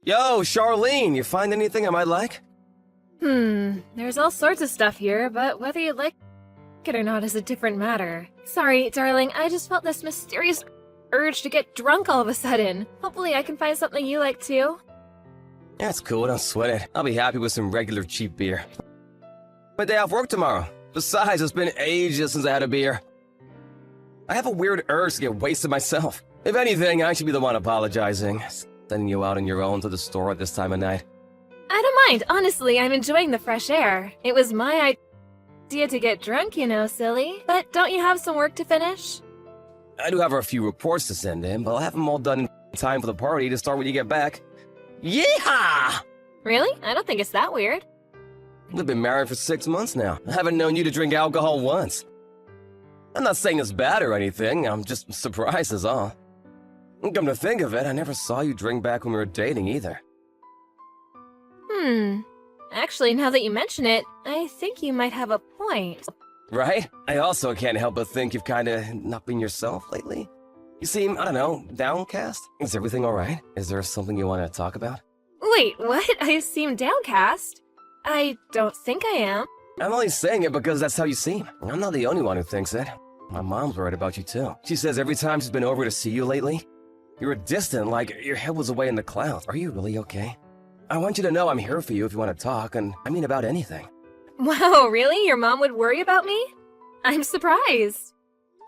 Yo, Charlene, you find anything I might like? There's all sorts of stuff here, but whether you like it or not is a different matter. Sorry, darling, I just felt this mysterious urge to get drunk all of a sudden. Hopefully I can find something you like too. Yeah, it's cool, don't sweat it. I'll be happy with some regular cheap beer. My day off work tomorrow. Besides, it's been ages since I had a beer. I have a weird urge to get wasted myself. If anything, I should be the one apologizing. Sending you out on your own to the store at this time of night. I don't mind, honestly, I'm enjoying the fresh air. It was my idea to get drunk, you know, silly. But don't you have some work to finish? I do have a few reports to send in, but I'll have them all done in time for the party to start when you get back. Yeehaw! Really? I don't think it's that weird. We've been married for 6 months now. I haven't known you to drink alcohol once. I'm not saying it's bad or anything, I'm just surprised is all. Come to think of it, I never saw you drink back when we were dating either. Actually, now that you mention it, I think you might have a point. Right? I also can't help but think you've kinda not been yourself lately. You seem, I don't know, downcast? Is everything alright? Is there something you want to talk about? Wait, what? I seem downcast? I don't think I am. I'm only saying it because that's how you seem. I'm not the only one who thinks it. My mom's worried about you too. She says every time she's been over to see you lately, you were distant, like your head was away in the clouds. Are you really okay? I want you to know I'm here for you if you want to talk, and I mean about anything. Wow, really? Your mom would worry about me? I'm surprised.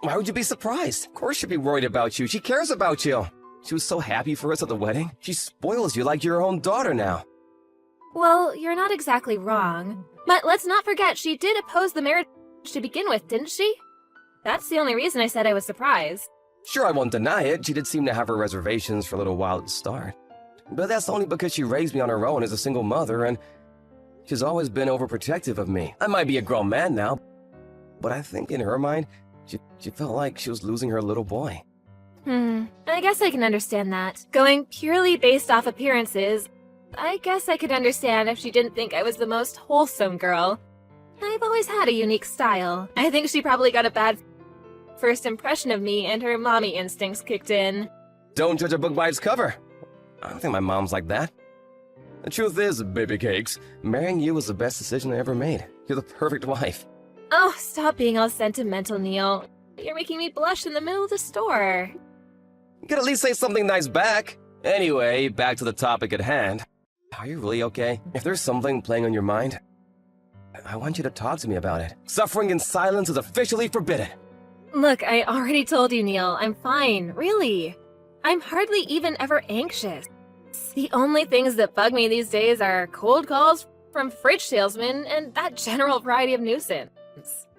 Why would you be surprised? Of course she'd be worried about you. She cares about you. She was so happy for us at the wedding. She spoils you like your own daughter now. Well, you're not exactly wrong. But let's not forget, she did oppose the marriage to begin with, didn't she? That's the only reason I said I was surprised. Sure, I won't deny it. She did seem to have her reservations for a little while at the start. But that's only because she raised me on her own as a single mother, and she's always been overprotective of me. I might be a grown man now, but I think in her mind, she felt like she was losing her little boy. I guess I can understand that. Going purely based off appearances, I guess I could understand if she didn't think I was the most wholesome girl. I've always had a unique style. I think she probably got a bad first impression of me and her mommy instincts kicked in. Don't judge a book by its cover. I don't think my mom's like that. The truth is, baby cakes, marrying you was the best decision I ever made. You're the perfect wife. Oh, stop being all sentimental, Neil. You're making me blush in the middle of the store. You could at least say something nice back. Anyway, back to the topic at hand. Are you really okay? If there's something playing on your mind, I want you to talk to me about it. Suffering in silence is officially forbidden. Look, I already told you, Neil. I'm fine, really. I'm hardly even ever anxious. The only things that bug me these days are cold calls from fridge salesmen and that general variety of nuisance.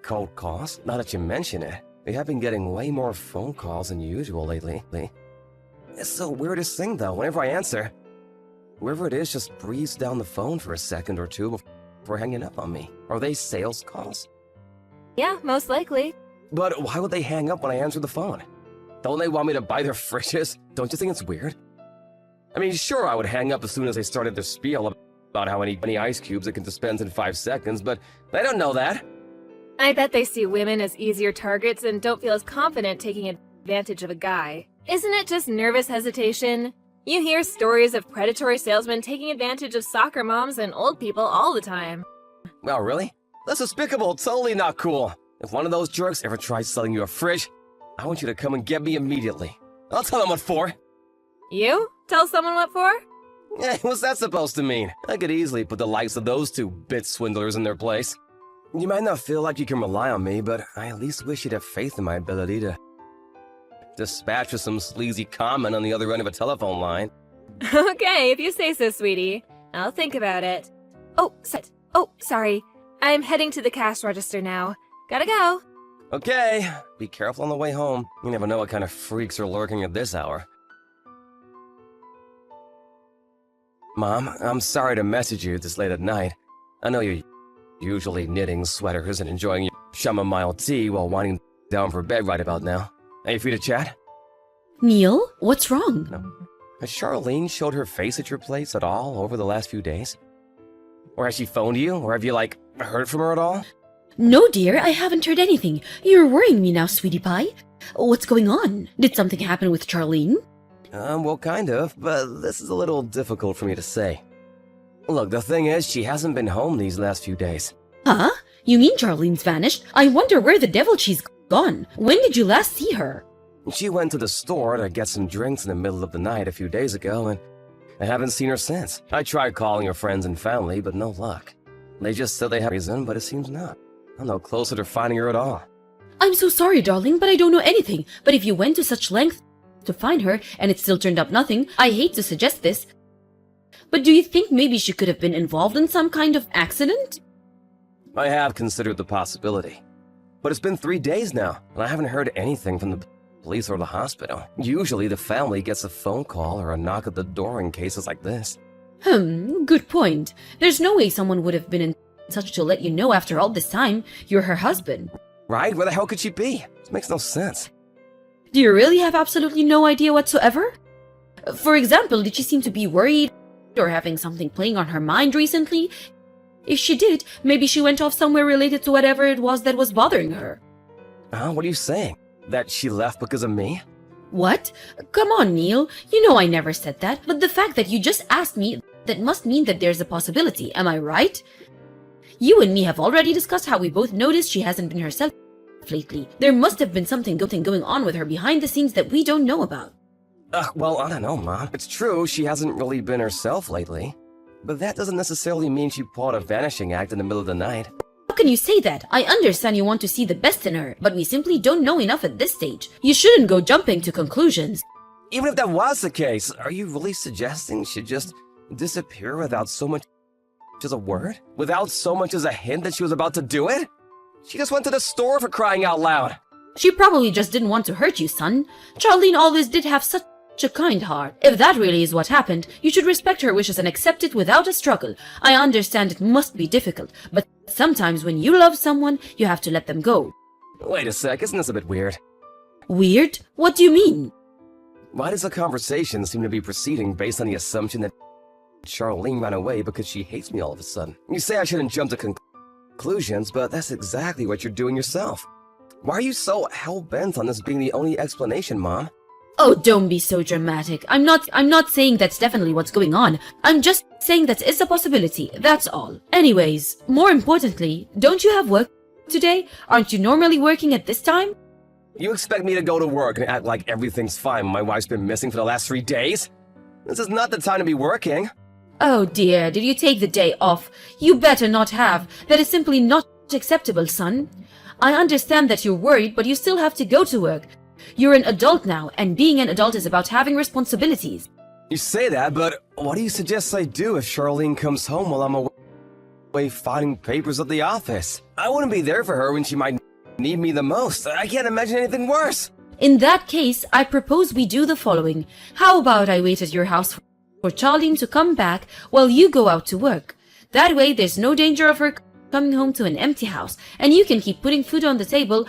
Cold calls? Now that you mention it, we have been getting way more phone calls than usual lately. It's the weirdest thing though, whenever I answer, whoever it is just breathes down the phone for a second or two before hanging up on me. Are they sales calls? Yeah, most likely. But why would they hang up when I answer the phone? Don't they want me to buy their fridges? Don't you think it's weird? I mean, sure, I would hang up as soon as they started their spiel about how many ice cubes it can dispense in 5 seconds, but they don't know that. I bet they see women as easier targets and don't feel as confident taking advantage of a guy. Isn't it just nervous hesitation? You hear stories of predatory salesmen taking advantage of soccer moms and old people all the time. Well, really? That's despicable, totally not cool. If one of those jerks ever tries selling you a fridge, I want you to come and get me immediately. I'll tell them what for. You? Tell someone what for? Eh, what's that supposed to mean? I could easily put the likes of those two bit swindlers in their place. You might not feel like you can rely on me, but I at least wish you'd have faith in my ability to dispatch with some sleazy comment on the other end of a telephone line. Okay, if you say so, sweetie. I'll think about it. Oh, sorry. I'm heading to the cash register now. Gotta go. Okay, be careful on the way home. You never know what kind of freaks are lurking at this hour. Mom, I'm sorry to message you this late at night. I know you're usually knitting sweaters and enjoying your chamomile tea while winding down for bed right about now. Are you free to chat? Neil, what's wrong? No. Has Charlene showed her face at your place at all over the last few days? Or has she phoned you? Or have you, heard from her at all? No, dear, I haven't heard anything. You're worrying me now, sweetie pie. What's going on? Did something happen with Charlene? Well, kind of, but this is a little difficult for me to say. Look, the thing is, she hasn't been home these last few days. Huh? You mean Charlene's vanished? I wonder where the devil she's gone. When did you last see her? She went to the store to get some drinks in the middle of the night a few days ago, and I haven't seen her since. I tried calling her friends and family, but no luck. They just said they have reason, but it seems not. I'm no closer to finding her at all. I'm so sorry, darling, but I don't know anything. But if you went to such lengths to find her, and it still turned up nothing, I hate to suggest this, but do you think maybe she could have been involved in some kind of accident? I have considered the possibility. But it's been 3 days now, and I haven't heard anything from the police or the hospital. Usually the family gets a phone call or a knock at the door in cases like this. Good point. There's no way someone would have been in touch to let you know after all this time you're her husband. Right? Where the hell could she be? This makes no sense. Do you really have absolutely no idea whatsoever? For example, did she seem to be worried or having something playing on her mind recently? If she did, maybe she went off somewhere related to whatever it was that was bothering her. What are you saying? That she left because of me? What? Come on, Neil. You know I never said that, but the fact that you just asked me, that must mean that there's a possibility, am I right? You and me have already discussed how we both noticed she hasn't been herself lately. There must have been something going on with her behind the scenes that we don't know about. Well, I don't know, Mom. It's true she hasn't really been herself lately. But that doesn't necessarily mean she pulled a vanishing act in the middle of the night. How can you say that? I understand you want to see the best in her, but we simply don't know enough at this stage. You shouldn't go jumping to conclusions. Even if that was the case, are you really suggesting she'd just disappear without so much as a word? Without so much as a hint that she was about to do it? She just went to the store, for crying out loud. She probably just didn't want to hurt you, son. Charlene always did have such a kind heart. If that really is what happened, you should respect her wishes and accept it without a struggle. I understand it must be difficult, but sometimes when you love someone, you have to let them go. Wait a sec, isn't this a bit weird? Weird? What do you mean? Why does the conversation seem to be proceeding based on the assumption that Charlene ran away because she hates me all of a sudden? You say I shouldn't jump to conclusions, but that's exactly what you're doing yourself. Why are you so hell-bent on this being the only explanation, Mom? Oh, don't be so dramatic. I'm not saying that's definitely what's going on. I'm just saying that it's a possibility, that's all. Anyways, more importantly, don't you have work today? Aren't you normally working at this time? You expect me to go to work and act like everything's fine when my wife's been missing for the last 3 days? This is not the time to be working. Oh dear, did you take the day off? You better not have. That is simply not acceptable, son. I understand that you're worried, but you still have to go to work. You're an adult now, and being an adult is about having responsibilities. You say that, but what do you suggest I do if Charlene comes home while I'm away filing papers at the office? I wouldn't be there for her when she might need me the most. I can't imagine anything worse. In that case, I propose we do the following. How about I wait at your house for Charlene to come back while you go out to work? That way, there's no danger of her coming home to an empty house, and you can keep putting food on the table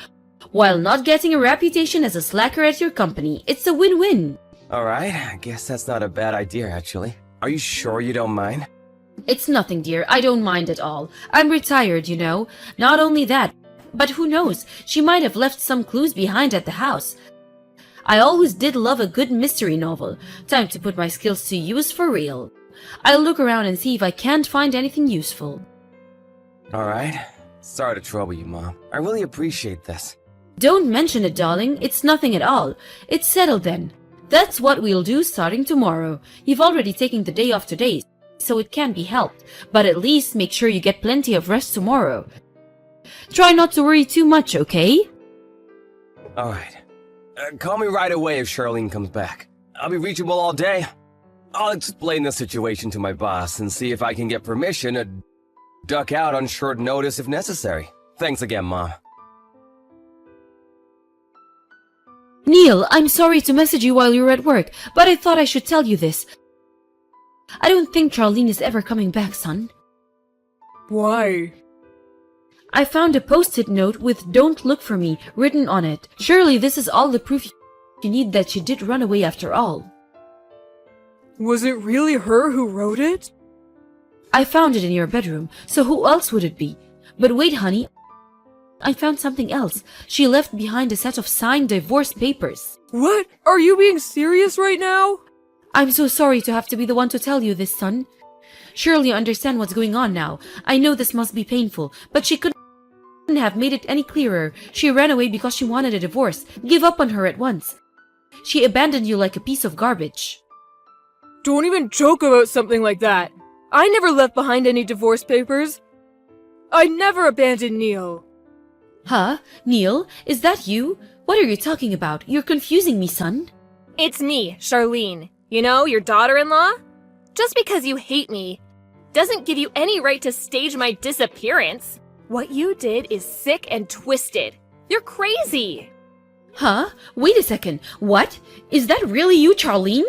while not getting a reputation as a slacker at your company. It's a win-win. Alright, I guess that's not a bad idea, actually. Are you sure you don't mind? It's nothing, dear. I don't mind at all. I'm retired, you know. Not only that, but who knows? She might have left some clues behind at the house. I always did love a good mystery novel. Time to put my skills to use for real. I'll look around and see if I can't find anything useful. Alright. Sorry to trouble you, Mom. I really appreciate this. Don't mention it, darling. It's nothing at all. It's settled then. That's what we'll do starting tomorrow. You've already taken the day off today, so it can't be helped. But at least make sure you get plenty of rest tomorrow. Try not to worry too much, okay? Alright. Call me right away if Charlene comes back. I'll be reachable all day. I'll explain the situation to my boss and see if I can get permission to duck out on short notice if necessary. Thanks again, Mom. Neil, I'm sorry to message you while you're at work, but I thought I should tell you this. I don't think Charlene is ever coming back, son. Why? I found a post-it note with "Don't look for me" written on it. Surely this is all the proof you need that she did run away after all. Was it really her who wrote it? I found it in your bedroom, so who else would it be? But wait, honey, I found something else. She left behind a set of signed divorce papers. What? Are you being serious right now? I'm so sorry to have to be the one to tell you this, son. Surely you understand what's going on now. I know this must be painful, but she couldn't have made it any clearer. She ran away because she wanted a divorce. Give up on her at once. She abandoned you like a piece of garbage. Don't even joke about something like that. I never left behind any divorce papers. I never abandoned Neil. Huh? Neil? Is that you? What are you talking about? You're confusing me, son. It's me, Charlene. You know, your daughter-in-law? Just because you hate me doesn't give you any right to stage my disappearance. What you did is sick and twisted. You're crazy. Huh? Wait a second. What? Is that really you, Charlene?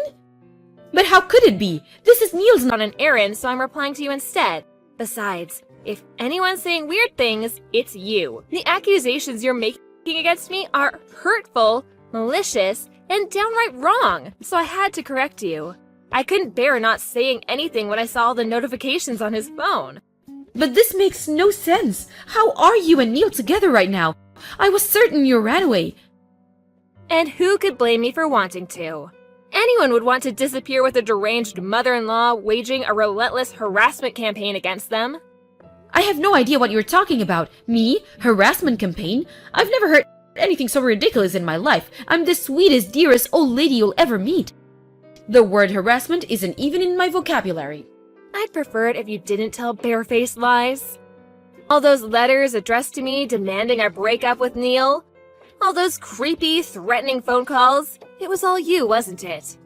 But how could it be? This is Neil's On an errand, so I'm replying to you instead. Besides, if anyone's saying weird things, it's you. The accusations you're making against me are hurtful, malicious, and downright wrong, so I had to correct you. I couldn't bear not saying anything when I saw the notifications on his phone. But this makes no sense. How are you and Neil together right now? I was certain you ran away. And who could blame me for wanting to? Anyone would want to disappear with a deranged mother-in-law waging a relentless harassment campaign against them. I have no idea what you're talking about. Me? Harassment campaign? I've never heard anything so ridiculous in my life. I'm the sweetest, dearest old lady you'll ever meet. The word harassment isn't even in my vocabulary. I'd prefer it if you didn't tell barefaced lies. All those letters addressed to me demanding I break up with Neil. All those creepy, threatening phone calls. It was all you, wasn't it?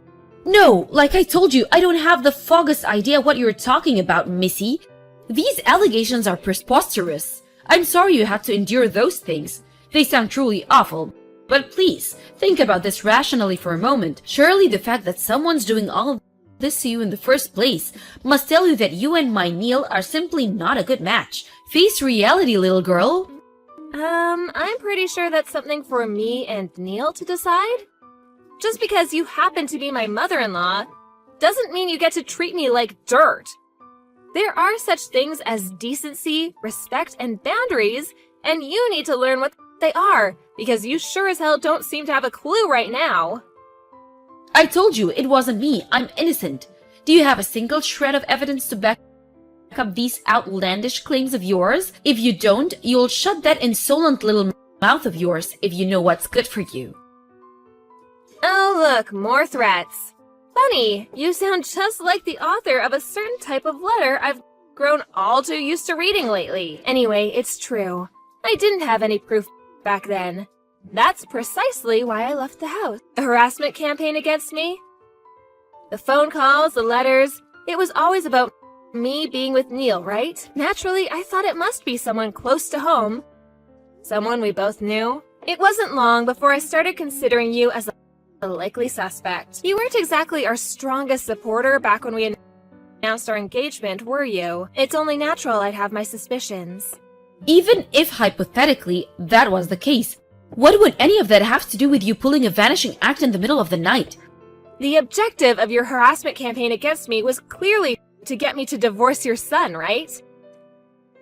No, like I told you, I don't have the foggiest idea what you're talking about, Missy. These allegations are preposterous. I'm sorry you had to endure those things. They sound truly awful. But please, think about this rationally for a moment. Surely the fact that someone's doing all of this to you in the first place must tell you that you and my Neil are simply not a good match. Face reality, little girl. I'm pretty sure that's something for me and Neil to decide. Just because you happen to be my mother-in-law doesn't mean you get to treat me like dirt. There are such things as decency, respect, and boundaries, and you need to learn what they are, because you sure as hell don't seem to have a clue right now. I told you it wasn't me. I'm innocent. Do you have a single shred of evidence to back up these outlandish claims of yours? If you don't, you'll shut that insolent little mouth of yours if you know what's good for you. Oh look, more threats. Funny, you sound just like the author of a certain type of letter I've grown all too used to reading lately. Anyway, it's true. I didn't have any proof back then. That's precisely why I left the house. A harassment campaign against me? The phone calls, the letters, it was always about me being with Neil, right? Naturally, I thought it must be someone close to home. Someone we both knew. It wasn't long before I started considering you as a likely suspect. You weren't exactly our strongest supporter back when we announced our engagement, were you? It's only natural I'd have my suspicions. Even if hypothetically that was the case, what would any of that have to do with you pulling a vanishing act in the middle of the night? The objective of your harassment campaign against me was clearly to get me to divorce your son, right?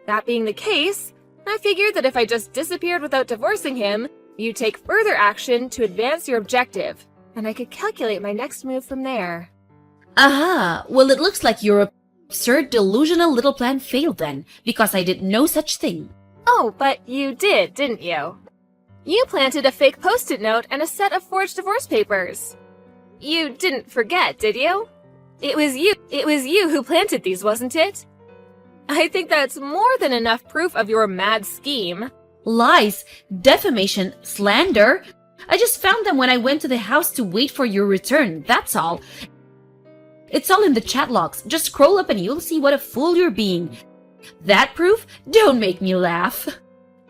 That being the case, I figured that if I just disappeared without divorcing him, you'd take further action to advance your objective, and I could calculate my next move from there. Aha! Well, it looks like your absurd, delusional little plan failed then, because I did no such thing. Oh, but you did, didn't you? You planted a fake post-it note and a set of forged divorce papers. You didn't forget, did you? It was you who planted these, wasn't it? I think that's more than enough proof of your mad scheme. Lies, defamation, slander. I just found them when I went to the house to wait for your return, that's all. It's all in the chat logs. Just scroll up and you'll see what a fool you're being. That proof? Don't make me laugh.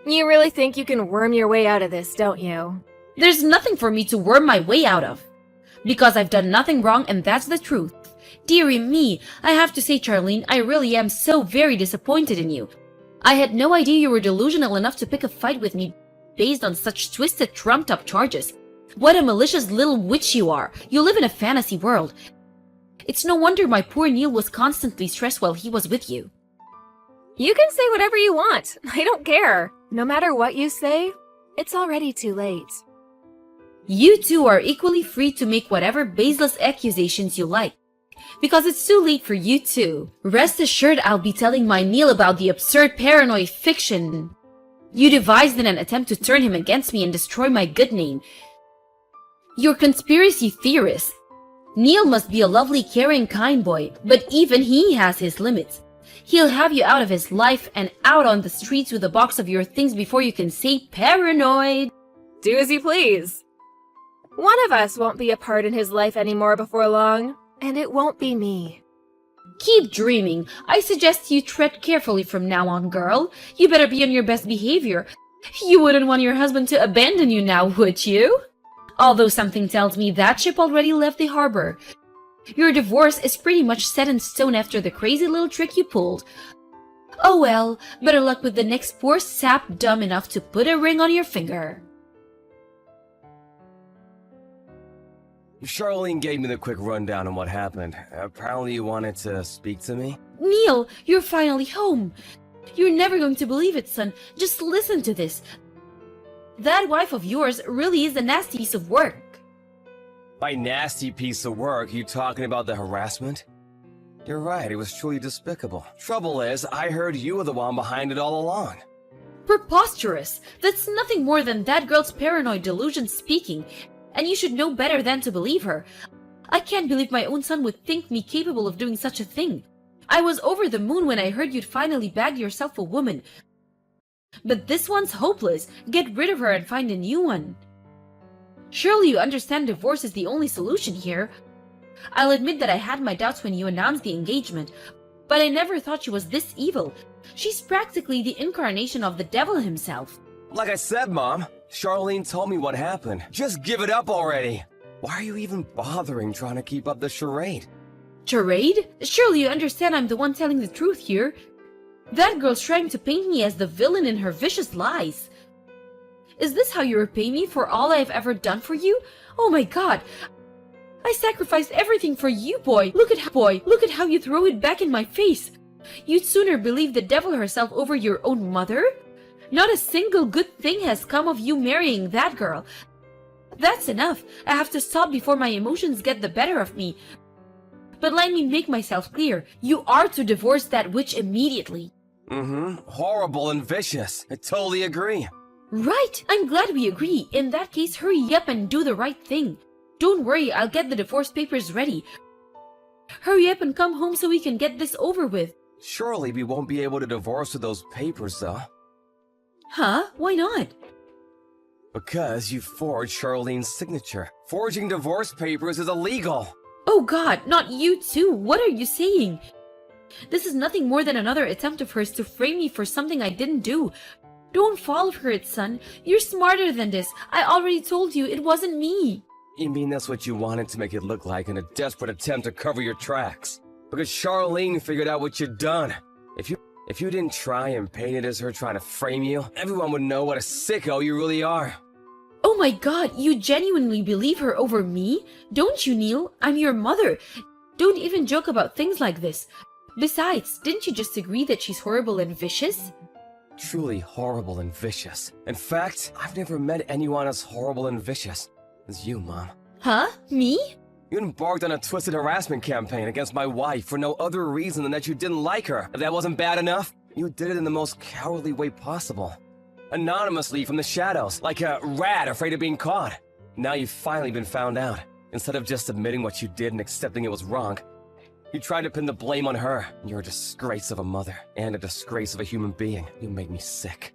You really think you can worm your way out of this, don't you? There's nothing for me to worm my way out of. Because I've done nothing wrong and that's the truth. Dearie me, I have to say, Charlene, I really am so very disappointed in you. I had no idea you were delusional enough to pick a fight with me based on such twisted, trumped-up charges. What a malicious little witch you are. You live in a fantasy world. It's no wonder my poor Neil was constantly stressed while he was with you. You can say whatever you want. I don't care. No matter what you say, it's already too late. You two are equally free to make whatever baseless accusations you like, because it's too late for you two. Rest assured I'll be telling my Neil about the absurd paranoid fiction you devised in an attempt to turn him against me and destroy my good name. You're conspiracy theorists. Neil must be a lovely, caring, kind boy, but even he has his limits. He'll have you out of his life and out on the streets with a box of your things before you can say paranoid. Do as you please. One of us won't be a part in his life anymore before long, and it won't be me. Keep dreaming. I suggest you tread carefully from now on, girl. You better be on your best behavior. You wouldn't want your husband to abandon you now, would you? Although something tells me that ship already left the harbor. Your divorce is pretty much set in stone after the crazy little trick you pulled. Oh well, better luck with the next poor sap dumb enough to put a ring on your finger. Charlene gave me the quick rundown on what happened. Apparently you wanted to speak to me? Neil, you're finally home. You're never going to believe it, son. Just listen to this. That wife of yours really is a nasty piece of work. By nasty piece of work, you talking about the harassment? You're right, it was truly despicable. Trouble is, I heard you were the one behind it all along. Preposterous. That's nothing more than that girl's paranoid delusion speaking, and you should know better than to believe her. I can't believe my own son would think me capable of doing such a thing. I was over the moon when I heard you'd finally bagged yourself a woman. But this one's hopeless. Get rid of her and find a new one. Surely you understand divorce is the only solution here. I'll admit that I had my doubts when you announced the engagement, but I never thought she was this evil. She's practically the incarnation of the devil himself. Like I said, Mom, Charlene told me what happened. Just give it up already. Why are you even bothering trying to keep up the charade? Charade? Surely you understand I'm the one telling the truth here. That girl's trying to paint me as the villain in her vicious lies. Is this how you repay me for all I have ever done for you? Oh my god! I sacrificed everything for you, boy! Look at how you throw it back in my face! You'd sooner believe the devil herself over your own mother? Not a single good thing has come of you marrying that girl. That's enough. I have to stop before my emotions get the better of me. But let me make myself clear. You are to divorce that witch immediately. Horrible and vicious. I totally agree. Right. I'm glad we agree. In that case, hurry up and do the right thing. Don't worry, I'll get the divorce papers ready. Hurry up and come home so we can get this over with. Surely we won't be able to divorce with those papers, though. Huh? Why not? Because you forged Charlene's signature. Forging divorce papers is illegal. Oh god, not you too. What are you saying? This is nothing more than another attempt of hers to frame me for something I didn't do. Don't fall for it, son. You're smarter than this. I already told you it wasn't me. You mean that's what you wanted to make it look like in a desperate attempt to cover your tracks? Because Charlene figured out what you'd done. If you didn't try and paint it as her trying to frame you, everyone would know what a sicko you really are. Oh my god, you genuinely believe her over me? Don't you, Neil? I'm your mother. Don't even joke about things like this. Besides, didn't you just agree that she's horrible and vicious? Truly horrible and vicious. In fact, I've never met anyone as horrible and vicious as you, Mom. Huh? Me? You embarked on a twisted harassment campaign against my wife for no other reason than that you didn't like her. If that wasn't bad enough, you did it in the most cowardly way possible. Anonymously from the shadows, like a rat afraid of being caught. Now you've finally been found out. Instead of just admitting what you did and accepting it was wrong, you tried to pin the blame on her. You're a disgrace of a mother, and a disgrace of a human being. You made me sick.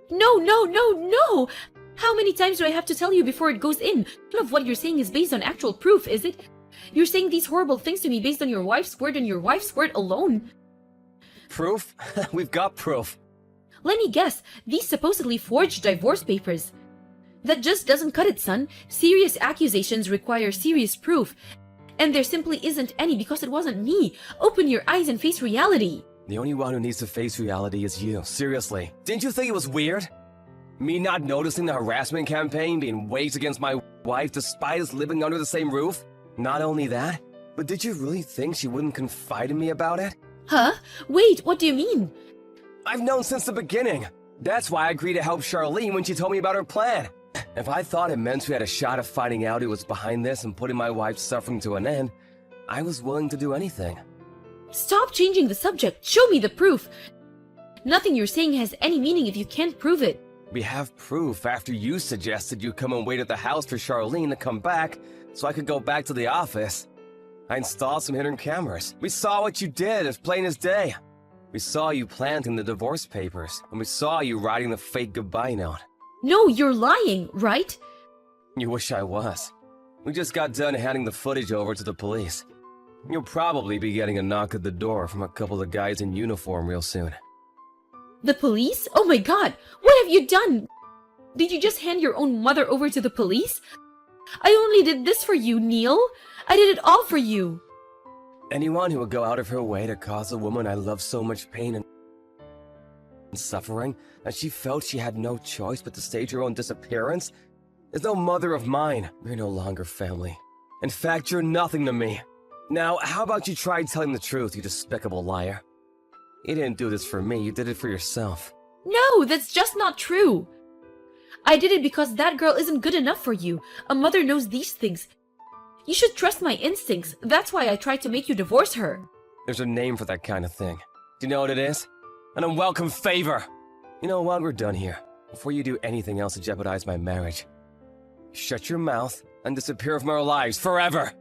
No, no, no, no! How many times do I have to tell you before it goes in? None of what you're saying is based on actual proof, is it? You're saying these horrible things to me based on your wife's word and your wife's word alone. Proof? We've got proof. Let me guess, these supposedly forged divorce papers. That just doesn't cut it, son. Serious accusations require serious proof. And there simply isn't any because it wasn't me. Open your eyes and face reality. The only one who needs to face reality is you. Seriously. Didn't you think it was weird? Me not noticing the harassment campaign being waged against my wife despite us living under the same roof? Not only that, but did you really think she wouldn't confide in me about it? Huh? Wait, what do you mean? I've known since the beginning. That's why I agreed to help Charlene when she told me about her plan. If I thought it meant we had a shot of finding out who was behind this and putting my wife's suffering to an end, I was willing to do anything. Stop changing the subject. Show me the proof. Nothing you're saying has any meaning if you can't prove it. We have proof after you suggested you come and wait at the house for Charlene to come back so I could go back to the office. I installed some hidden cameras. We saw what you did as plain as day. We saw you planting the divorce papers, and we saw you writing the fake goodbye note. No, you're lying, right? You wish I was. We just got done handing the footage over to the police. You'll probably be getting a knock at the door from a couple of guys in uniform real soon. The police? Oh my god! What have you done? Did you just hand your own mother over to the police? I only did this for you, Neil. I did it all for you. Anyone who would go out of her way to cause a woman I love so much pain and suffering that she felt she had no choice but to stage her own disappearance is no mother of mine. We're no longer family. In fact, you're nothing to me. Now, how about you try telling the truth, you despicable liar? You didn't do this for me, you did it for yourself. No, that's just not true. I did it because that girl isn't good enough for you. A mother knows these things. You should trust my instincts. That's why I tried to make you divorce her. There's a name for that kind of thing. Do you know what it is? An unwelcome favor. You know what? We're done here. Before you do anything else to jeopardize my marriage, shut your mouth and disappear from our lives forever.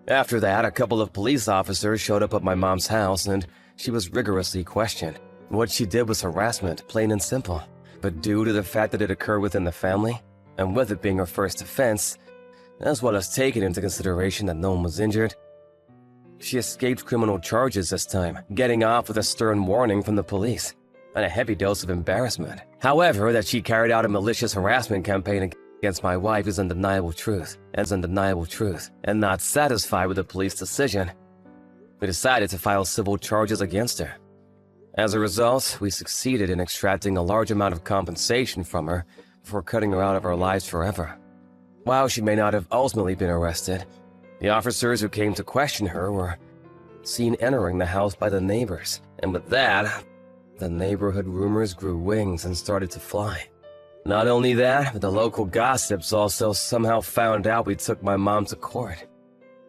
After that, a couple of police officers showed up at my mom's house and she was rigorously questioned. What she did was harassment, plain and simple. But due to the fact that it occurred within the family, and with it being her first offense, as well as taking into consideration that no one was injured, she escaped criminal charges this time, getting off with a stern warning from the police, and a heavy dose of embarrassment. However, that she carried out a malicious harassment campaign against my wife is undeniable truth, and not satisfied with the police decision, we decided to file civil charges against her. As a result, we succeeded in extracting a large amount of compensation from her before cutting her out of our lives forever. While she may not have ultimately been arrested, the officers who came to question her were seen entering the house by the neighbors, and with that, the neighborhood rumors grew wings and started to fly. Not only that, but the local gossips also somehow found out we took my mom to court.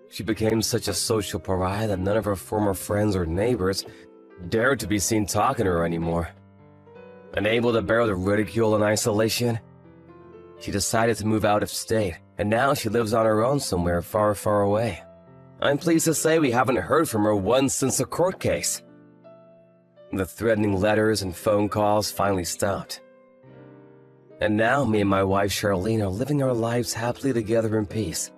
She became such a social pariah that none of her former friends or neighbors dared to be seen talking to her anymore. Unable to bear the ridicule and isolation, she decided to move out of state, and now she lives on her own somewhere far, far away. I'm pleased to say we haven't heard from her once since the court case. The threatening letters and phone calls finally stopped. And now me and my wife Charlene are living our lives happily together in peace.